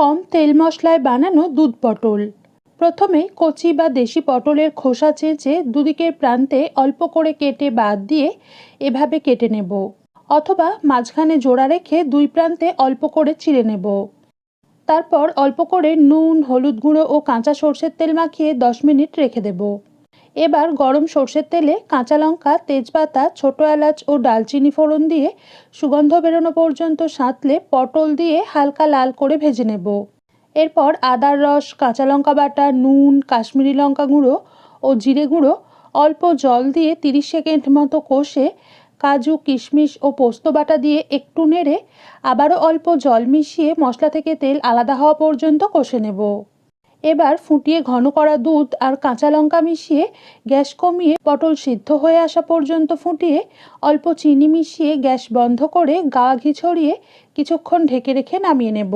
কম তেল মশলায় বানানো দুধ পটল। প্রথমে কচি বা দেশি পটলের খোসা চেঁচে দুদিকের প্রান্তে অল্প করে কেটে বাদ দিয়ে এভাবে কেটে নেব, অথবা মাঝখানে জোড়া রেখে দুই প্রান্তে অল্প করে চিড়ে নেব। তারপর অল্প করে নুন, হলুদ গুঁড়ো ও কাঁচা সর্ষের তেল মাখিয়ে 10 মিনিট রেখে দেব। এবার গরম সর্ষের তেলে কাঁচা লঙ্কা, তেজপাতা, ছোট এলাচ ও ডালচিনি ফোড়ন দিয়ে সুগন্ধ বেরোনো পর্যন্ত সাঁতলে পটল দিয়ে হালকা লাল করে ভেজে নেব। এরপর আদার রস, কাঁচা লঙ্কা বাটা, নুন, কাশ্মীরি লঙ্কা গুঁড়ো ও জিরে গুঁড়ো অল্প জল দিয়ে 30 সেকেন্ড মতো কষে কাজু, কিশমিশ ও পোস্ত বাটা দিয়ে একটু নেড়ে আবারও অল্প জল মিশিয়ে মশলা থেকে তেল আলাদা হওয়া পর্যন্ত কষে নেব। এবার ফুটিয়ে ঘন করা দুধ আর কাঁচা লঙ্কা মিশিয়ে গ্যাস কমিয়ে পটল সিদ্ধ হয়ে আসা পর্যন্ত ফুটিয়ে অল্প চিনি মিশিয়ে গ্যাস বন্ধ করে গা ঘি ছড়িয়ে কিছুক্ষণ ঢেকে রেখে নামিয়ে নেব।